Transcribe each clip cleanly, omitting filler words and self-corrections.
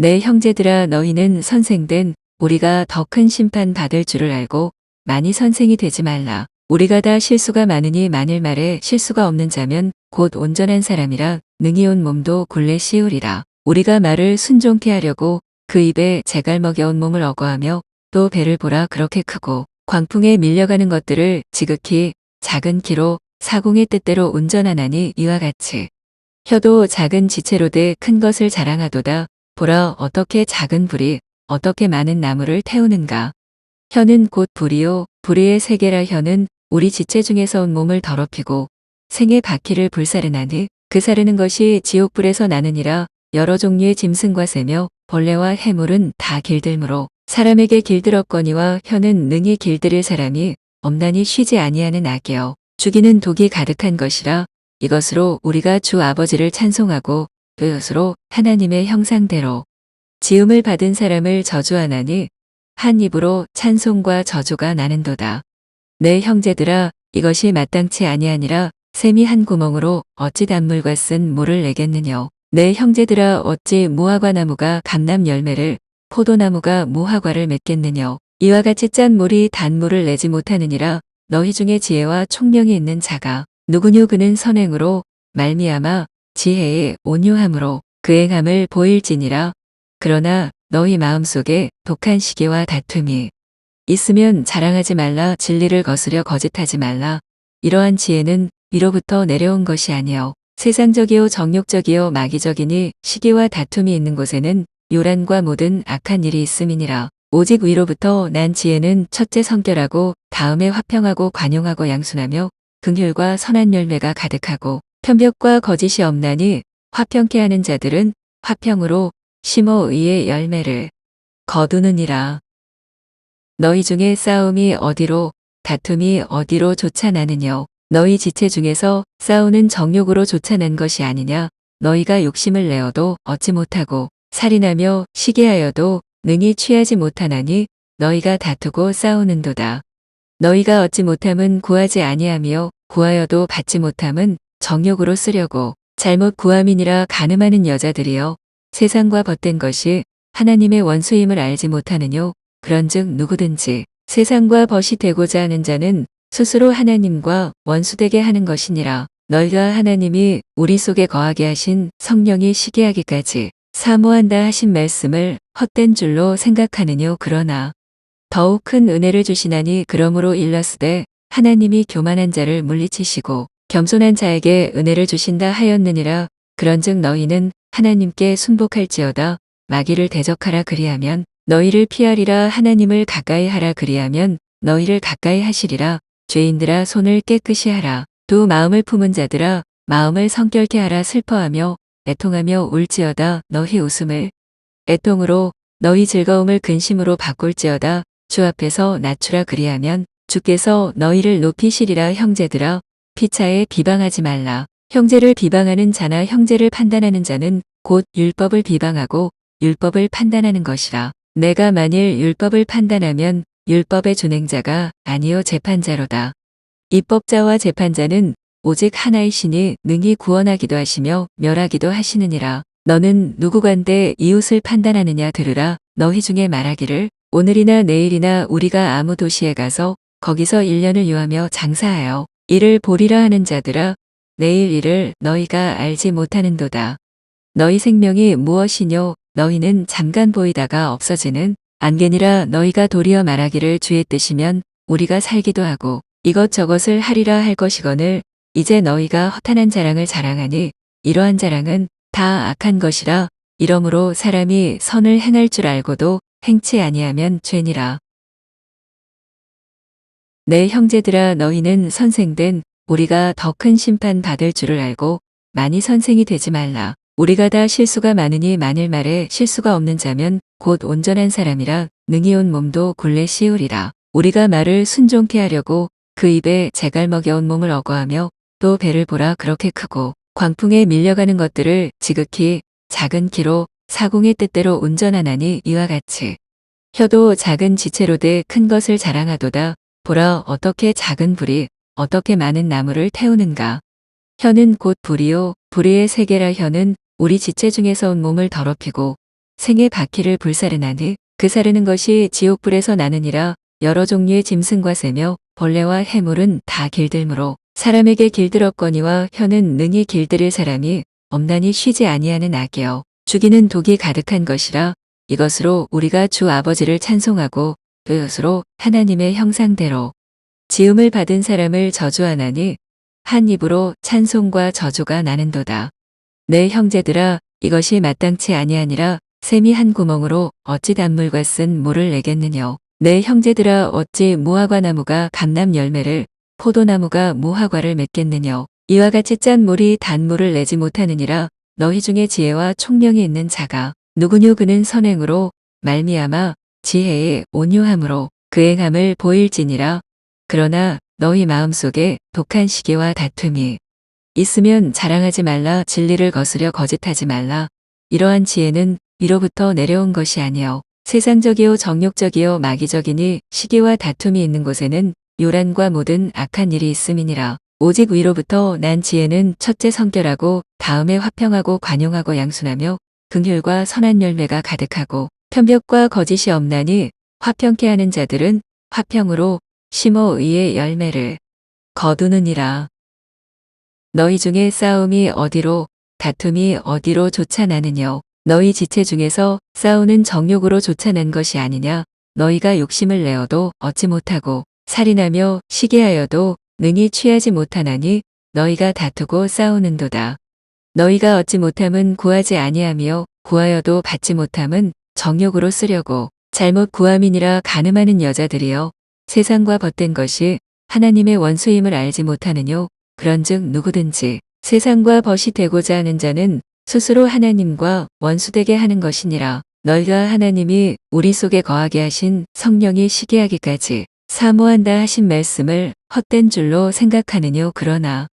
내 형제들아 너희는 선생된 우리가 더 큰 심판 받을 줄을 알고 많이 선생이 되지 말라. 우리가 다 실수가 많으니 만일 말에 실수가 없는 자면 곧 온전한 사람이라 능히 온 몸도 굴레 씌우리라. 우리가 말을 순종케 하려고 그 입에 재갈 먹여온 몸을 어거하며 또 배를 보라 그렇게 크고 광풍에 밀려가는 것들을 지극히 작은 키로 사공의 뜻대로 운전하나니 이와 같이 혀도 작은 지체로 돼 큰 것을 자랑하도다. 보라 어떻게 작은 불이 어떻게 많은 나무를 태우는가. 혀는 곧 불이요 불의의 세계라. 혀는 우리 지체 중에서 온 몸을 더럽히고 생의 바퀴를 불사르나니 그 사르는 것이 지옥불에서 나느니라. 여러 종류의 짐승과 새며 벌레와 해물은 다 길들므로 사람에게 길들었거니와 혀는 능히 길들일 사람이 없나니 쉬지 아니하는 악이여 죽이는 독이 가득한 것이라. 이것으로 우리가 주 아버지를 찬송하고 그것으로 하나님의 형상대로 지음을 받은 사람을 저주하나니 한 입으로 찬송과 저주가 나는도다. 내 형제들아 이것이 마땅치 아니하니라. 샘이 한 구멍으로 어찌 단물과 쓴 물을 내겠느냐. 내 형제들아 어찌 무화과 나무가 감람 열매를 포도나무가 무화과를 맺겠느냐. 이와 같이 짠 물이 단물을 내지 못하느니라. 너희 중에 지혜와 총명이 있는 자가 누구뇨. 그는 선행으로 말미암아 지혜의 온유함으로 그 행함을 보일지니라. 그러나 너희 마음속에 독한 시기와 다툼이 있으면 자랑하지 말라. 진리를 거스려 거짓하지 말라. 이러한 지혜는 위로부터 내려온 것이 아니요 세상적이요 정욕적이요 마귀적이니 시기와 다툼이 있는 곳에는 요란과 모든 악한 일이 있음이니라. 오직 위로부터 난 지혜는 첫째 성결하고 다음에 화평하고 관용하고 양순하며 긍휼과 선한 열매가 가득하고 편벽과 거짓이 없나니 화평케 하는 자들은 화평으로 심어 의의 열매를 거두느니라. 너희 중에 싸움이 어디로 다툼이 어디로 쫓아나느냐. 너희 지체 중에서 싸우는 정욕으로 쫓아난 것이 아니냐. 너희가 욕심을 내어도 얻지 못하고 살인하며 시기하여도 능히 취하지 못하나니 너희가 다투고 싸우는도다. 너희가 얻지 못함은 구하지 아니하며 구하여도 받지 못함은 정욕으로 쓰려고 잘못 구함이니라. 가늠하는 여자들이여 세상과 벗된 것이 하나님의 원수임을 알지 못하느뇨. 그런즉 누구든지 세상과 벗이 되고자 하는 자는 스스로 하나님과 원수되게 하는 것이니라. 너희가 하나님이 우리 속에 거하게 하신 성령이 시기하기까지 사모한다 하신 말씀을 헛된 줄로 생각하느뇨. 그러나 더욱 큰 은혜를 주시나니 그러므로 일렀으되 하나님이 교만한 자를 물리치시고 겸손한 자에게 은혜를 주신다 하였느니라. 그런즉 너희는 하나님께 순복할지어다. 마귀를 대적하라 그리하면 너희를 피하리라. 하나님을 가까이 하라 그리하면 너희를 가까이 하시리라. 죄인들아 손을 깨끗이 하라. 두 마음을 품은 자들아 마음을 성결케 하라. 슬퍼하며 애통하며 울지어다. 너희 웃음을 애통으로 너희 즐거움을 근심으로 바꿀지어다. 주 앞에서 낮추라 그리하면 주께서 너희를 높이시리라. 형제들아 피차에 비방하지 말라. 형제를 비방하는 자나 형제를 판단하는 자는 곧 율법을 비방하고 율법을 판단하는 것이라. 내가 만일 율법을 판단하면 율법의 준행자가 아니요 재판자로다. 입법자와 재판자는 오직 하나이시니 능히 구원하기도 하시며 멸하기도 하시느니라. 너는 누구간데 이웃을 판단하느냐. 들으라. 너희 중에 말하기를 오늘이나 내일이나 우리가 아무 도시에 가서 거기서 1년을 유하며 장사하여 이를 보리라 하는 자들아 내일 일을 너희가 알지 못하는도다. 너희 생명이 무엇이뇨. 너희는 잠깐 보이다가 없어지는 안개니라. 너희가 도리어 말하기를 주의 뜻이면 우리가 살기도 하고 이것저것을 하리라 할 것이거늘 이제 너희가 허탄한 자랑을 자랑하니 이러한 자랑은 다 악한 것이라. 이러므로 사람이 선을 행할 줄 알고도 행치 아니하면 죄니라. 내 형제들아 너희는 선생된 우리가 더 큰 심판 받을 줄을 알고 많이 선생이 되지 말라. 우리가 다 실수가 많으니 만일 말에 실수가 없는 자면 곧 온전한 사람이라 능히 온 몸도 굴레 씌우리라. 우리가 말을 순종케 하려고 그 입에 재갈 먹여온 몸을 어거하며 또 배를 보라 그렇게 크고 광풍에 밀려가는 것들을 지극히 작은 키로 사공의 뜻대로 운전하나니 이와 같이 혀도 작은 지체로 돼 큰 것을 자랑하도다. 보라 어떻게 작은 불이 어떻게 많은 나무를 태우는가. 혀는 곧 불이요 불의의 세계라. 혀는 우리 지체 중에서 온 몸을 더럽히고 생의 바퀴를 불사르나니 그 사르는 것이 지옥불에서 나느니라. 여러 종류의 짐승과 새며 벌레와 해물은 다 길들므로 사람에게 길들었거니와 혀는 능히 길들일 사람이 엄나니 쉬지 아니하는 악이요 죽이는 독이 가득한 것이라. 이것으로 우리가 주 아버지를 찬송하고 그것으로 하나님의 형상대로 지음을 받은 사람을 저주하나니 한 입으로 찬송과 저주가 나는도다. 내 형제들아, 이것이 마땅치 아니하니라. 샘이 한 구멍으로 어찌 단물과 쓴 물을 내겠느냐. 내 형제들아, 어찌 무화과 나무가 감람 열매를 포도나무가 무화과를 맺겠느냐. 이와 같이 짠 물이 단물을 내지 못하느니라. 너희 중에 지혜와 총명이 있는 자가 누구뇨. 그는 선행으로 말미암아 지혜의 온유함으로 그 행함을 보일지니라. 그러나 너희 마음속에 독한 시기와 다툼이 있으면 자랑하지 말라. 진리를 거스려 거짓하지 말라. 이러한 지혜는 위로부터 내려온 것이 아니요 세상적이요 정욕적이요 마귀적이니 시기와 다툼이 있는 곳에는 요란과 모든 악한 일이 있음이니라. 오직 위로부터 난 지혜는 첫째 성결하고 다음에 화평하고 관용하고 양순하며 긍휼과 선한 열매가 가득하고 편벽과 거짓이 없나니 화평케 하는 자들은 화평으로 심어 의의 열매를 거두느니라. 너희 중에 싸움이 어디로 다툼이 어디로 쫓아나느냐. 너희 지체 중에서 싸우는 정욕으로 쫓아난 것이 아니냐. 너희가 욕심을 내어도 얻지 못하고 살인하며 시기하여도 능히 취하지 못하나니 너희가 다투고 싸우는도다. 너희가 얻지 못함은 구하지 아니하며 구하여도 받지 못함은 정욕으로 쓰려고 잘못 구함이니라. 간음하는 여자들이여, 세상과 벗된 것이 하나님의 원수임을 알지 못하느뇨. 그런즉 누구든지 세상과 벗이 되고자 하는 자는 스스로 하나님과 원수되게 하는 것이니라. 너희가 하나님이 우리 속에 거하게 하신 성령이 시기하기까지 사모한다 하신 말씀을 헛된 줄로 생각하느뇨. 그러나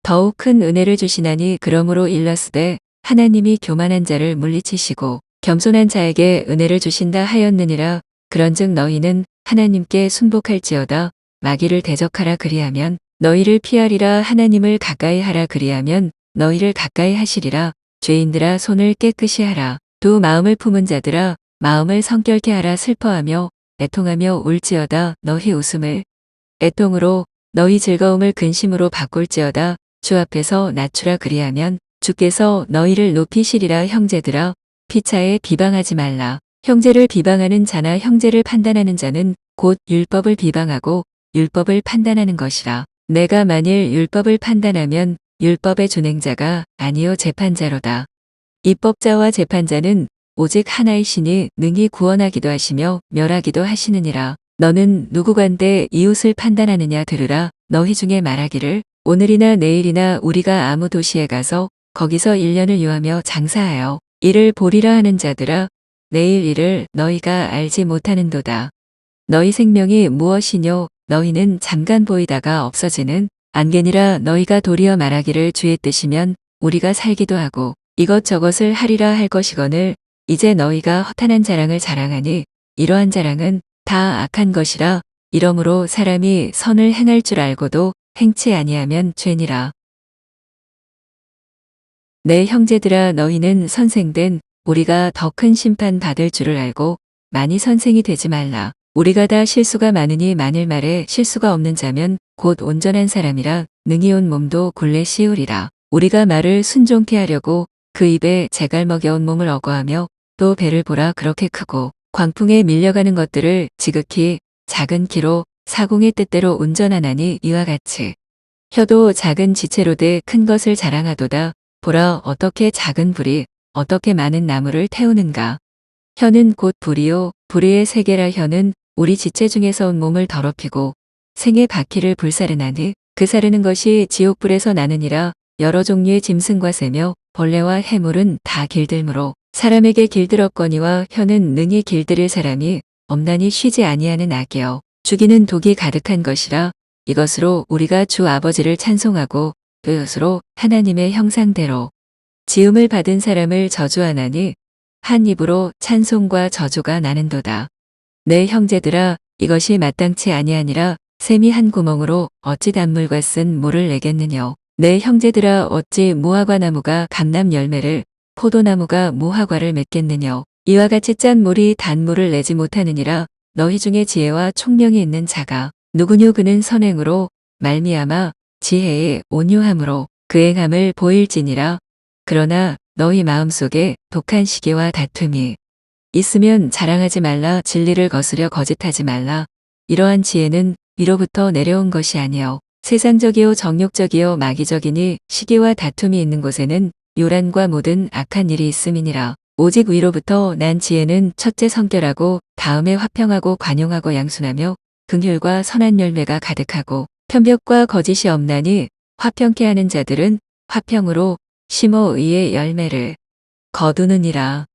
더욱 큰 은혜를 주시나니 그러므로 일렀으되 하나님이 교만한 자를 물리치시고 겸손한 자에게 은혜를 주신다 하였느니라. 그런즉 너희는 하나님께 순복할지어다. 마귀를 대적하라 그리하면 너희를 피하리라. 하나님을 가까이 하라 그리하면 너희를 가까이 하시리라. 죄인들아, 손을 깨끗이 하라. 두 마음을 품은 자들아, 마음을 성결케 하라. 슬퍼하며 애통하며 울지어다. 너희 웃음을 애통으로 너희 즐거움을 근심으로 바꿀지어다. 주 앞에서 낮추라 그리하면 주께서 너희를 높이시리라. 형제들아, 피차에 비방하지 말라. 형제를 비방하는 자나 형제를 판단하는 자는 곧 율법을 비방하고 율법을 판단하는 것이라. 내가 만일 율법을 판단하면 율법의 준행자가 아니요 재판자로다. 입법자와 재판자는 오직 하나이시니 능히 구원하기도 하시며 멸하기도 하시느니라. 너는 누구간데 이웃을 판단하느냐. 들으라. 너희 중에 말하기를 오늘이나 내일이나 우리가 아무 도시에 가서 거기서 1년을 유하며 장사하여 이를 보리라 하는 자들아, 내일 일을 너희가 알지 못하는도다. 너희 생명이 무엇이뇨. 너희는 잠깐 보이다가 없어지는 안개니라. 너희가 도리어 말하기를 주의 뜻이면 우리가 살기도 하고 이것저것을 하리라 할 것이거늘 이제 너희가 허탄한 자랑을 자랑하니 이러한 자랑은 다 악한 것이라. 이러므로 사람이 선을 행할 줄 알고도 행치 아니하면 죄니라. 내 형제들아, 너희는 선생된 우리가 더 큰 심판 받을 줄을 알고 많이 선생이 되지 말라. 우리가 다 실수가 많으니 만일 말에 실수가 없는 자면 곧 온전한 사람이라. 능히 온 몸도 굴레 씌우리라. 우리가 말을 순종케 하려고 그 입에 재갈 먹여온 몸을 어거하며 또 배를 보라. 그렇게 크고 광풍에 밀려가는 것들을 지극히 작은 키로 사공의 뜻대로 운전하나니 이와 같이 혀도 작은 지체로되 큰 것을 자랑하도다. 보라, 어떻게 작은 불이 어떻게 많은 나무를 태우는가. 혀는 곧 불이요 불의의 세계라. 혀는 우리 지체 중에서 온 몸을 더럽히고 생의 바퀴를 불사르나니 그 사르는 것이 지옥불에서 나느니라. 여러 종류의 짐승과 새며 벌레와 해물은 다 길들므로 사람에게 길들었거니와 혀는 능히 길들일 사람이 엄나니 쉬지 아니하는 악이요 죽이는 독이 가득한 것이라. 이것으로 우리가 주 아버지를 찬송하고 그것으로 하나님의 형상대로 지음을 받은 사람을 저주하나니 한 입으로 찬송과 저주가 나는도다. 내 형제들아, 이것이 마땅치 아니하니라. 샘이 한 구멍으로 어찌 단물과 쓴 물을 내겠느냐. 내 형제들아, 어찌 무화과 나무가 감람 열매를 포도나무가 무화과를 맺겠느냐. 이와 같이 짠 물이 단물을 내지 못하느니라. 너희 중에 지혜와 총명이 있는 자가 누구뇨? 그는 선행으로 말미암아 지혜의 온유함으로 그 행함을 보일지니라. 그러나 너희 마음속에 독한 시기와 다툼이 있으면 자랑하지 말라. 진리를 거스려 거짓하지 말라. 이러한 지혜는 위로부터 내려온 것이 아니요 세상적이요 정욕적이요 마귀적이니 시기와 다툼이 있는 곳에는 요란과 모든 악한 일이 있음이니라. 오직 위로부터 난 지혜는 첫째 성결하고 다음에 화평하고 관용하고 양순하며 긍휼과 선한 열매가 가득하고 편벽과 거짓이 없나니 화평케 하는 자들은 화평으로 심어 의의 열매를 거두느니라.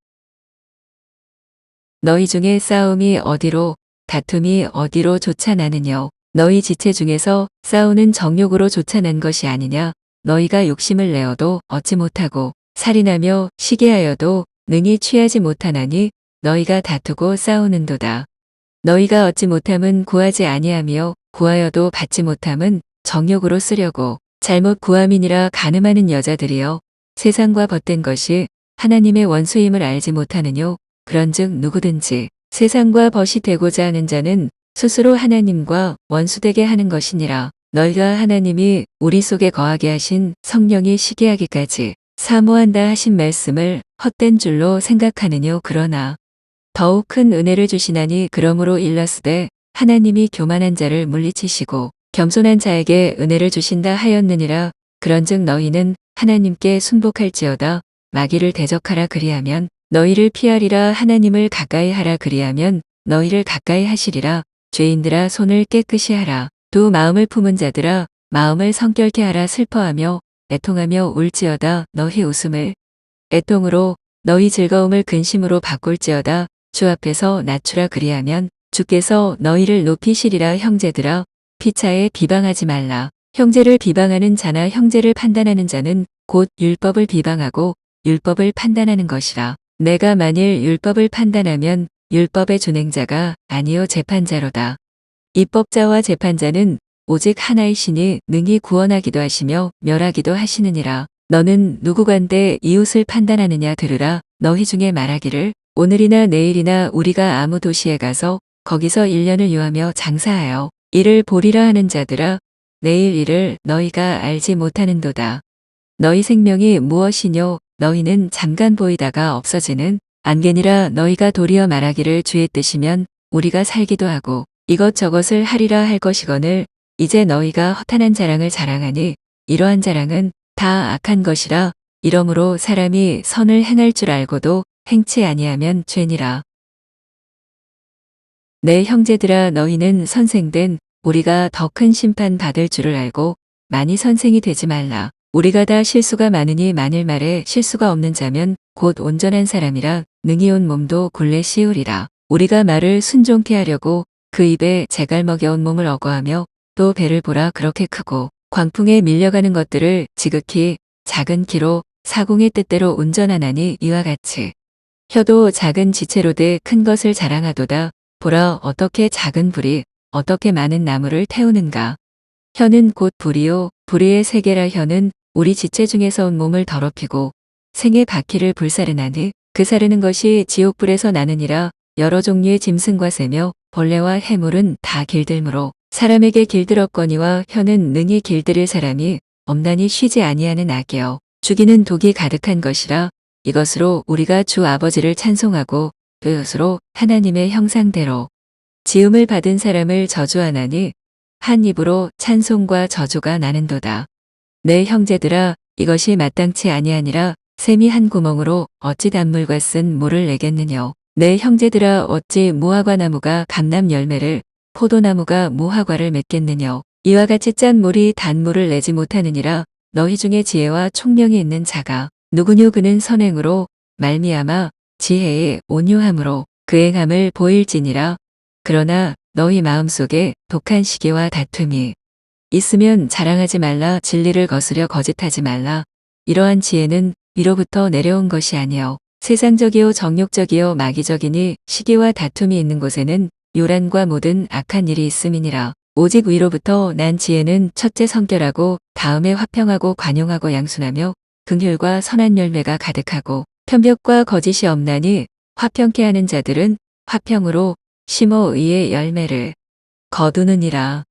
너희 중에 싸움이 어디로 다툼이 어디로 솟아나느뇨? 너희 지체 중에서 싸우는 정욕으로 솟아난 것이 아니냐? 너희가 욕심을 내어도 얻지 못하고 살인하며 시기하여도 능히 취하지 못하나니 너희가 다투고 싸우는도다. 너희가 얻지 못함은 구하지 아니하며 구하여도 받지 못함은 정욕으로 쓰려고 잘못 구함이니라. 간음하는 여자들이여 세상과 벗된 것이 하나님의 원수임을 알지 못하느뇨? 그런즉 누구든지 세상과 벗이 되고자 하는 자는 스스로 하나님과 원수되게 하는 것이니라. 너희가 하나님이 우리 속에 거하게 하신 성령이 시기하기까지 사모한다 하신 말씀을 헛된 줄로 생각하느뇨? 그러나 더욱 큰 은혜를 주시나니 그러므로 일렀으되 하나님이 교만한 자를 물리치시고 겸손한 자에게 은혜를 주신다 하였느니라. 그런즉 너희는 하나님께 순복할지어다. 마귀를 대적하라 그리하면 너희를 피하리라. 하나님을 가까이 하라 그리하면 너희를 가까이 하시리라. 죄인들아 손을 깨끗이 하라. 두 마음을 품은 자들아 마음을 성결케 하라. 슬퍼하며 애통하며 울지어다. 너희 웃음을 애통으로 너희 즐거움을 근심으로 바꿀지어다. 주 앞에서 낮추라 그리하면 주께서 너희를 높이시리라. 형제들아 피차에 비방하지 말라. 형제를 비방하는 자나 형제를 판단하는 자는 곧 율법을 비방하고 율법을 판단하는 것이라. 내가 만일 율법을 판단하면 율법의 준행자가 아니요 재판자로다. 입법자와 재판자는 오직 하나이시니 능히 구원하기도 하시며 멸하기도 하시느니라. 너는 누구간데 이웃을 판단하느냐? 들으라. 너희 중에 말하기를 오늘이나 내일이나 우리가 아무 도시에 가서 거기서 1년을 유하며 장사하여 이를 보리라 하는 자들아 내일 일을 너희가 알지 못하는도다. 너희 생명이 무엇이뇨? 너희는 잠깐 보이다가 없어지는 안개니라. 너희가 도리어 말하기를 주의 뜻이면 우리가 살기도 하고 이것저것을 하리라 할 것이거늘 이제 너희가 허탄한 자랑을 자랑하니 이러한 자랑은 다 악한 것이라. 이러므로 사람이 선을 행할 줄 알고도 행치 아니하면 죄니라. 내 형제들아 너희는 선생된 우리가 더 큰 심판 받을 줄을 알고 많이 선생이 되지 말라. 우리가 다 실수가 많으니 만일 말에 실수가 없는 자면 곧 온전한 사람이라. 능히 온 몸도 굴레 씌우리라. 우리가 말을 순종케 하려고 그 입에 재갈 먹여온 몸을 어거하며 또 배를 보라. 그렇게 크고 광풍에 밀려가는 것들을 지극히 작은 키로 사공의 뜻대로 운전하나니 이와 같이 혀도 작은 지체로 돼 큰 것을 자랑하도다. 보라 어떻게 작은 불이 어떻게 많은 나무를 태우는가. 혀는 곧 불이요 불의의 세계라. 혀는 우리 지체 중에서 온 몸을 더럽히고 생의 바퀴를 불사르나니 그 사르는 것이 지옥불에서 나느니라. 여러 종류의 짐승과 새며 벌레와 해물은 다 길들므로 사람에게 길들었거니와 혀는 능히 길들일 사람이 없나니 쉬지 아니하는 악이여 죽이는 독이 가득한 것이라. 이것으로 우리가 주 아버지를 찬송하고 그것으로 하나님의 형상대로 지음을 받은 사람을 저주하나니 한 입으로 찬송과 저주가 나는도다. 내 형제들아 이것이 마땅치 아니하니라. 샘이 한 구멍으로 어찌 단물과 쓴 물을 내겠느뇨. 내 형제들아 어찌 무화과 나무가 감람 열매를 포도나무가 무화과를 맺겠느뇨. 이와 같이 짠 물이 단물을 내지 못하느니라. 너희 중에 지혜와 총명이 있는 자가 누구뇨? 그는 선행으로 말미암아 지혜의 온유함으로 그 행함을 보일지니라. 그러나 너희 마음속에 독한 시기와 다툼이 있으면 자랑하지 말라. 진리를 거스려 거짓하지 말라. 이러한 지혜는 위로부터 내려온 것이 아니요 세상적이요 정욕적이요 마귀적이니 시기와 다툼이 있는 곳에는 요란과 모든 악한 일이 있음이니라. 오직 위로부터 난 지혜는 첫째 성결하고 다음에 화평하고 관용하고 양순하며 긍휼과 선한 열매가 가득하고 편벽과 거짓이 없나니 화평케 하는 자들은 화평으로 심어 의의 열매를 거두느니라.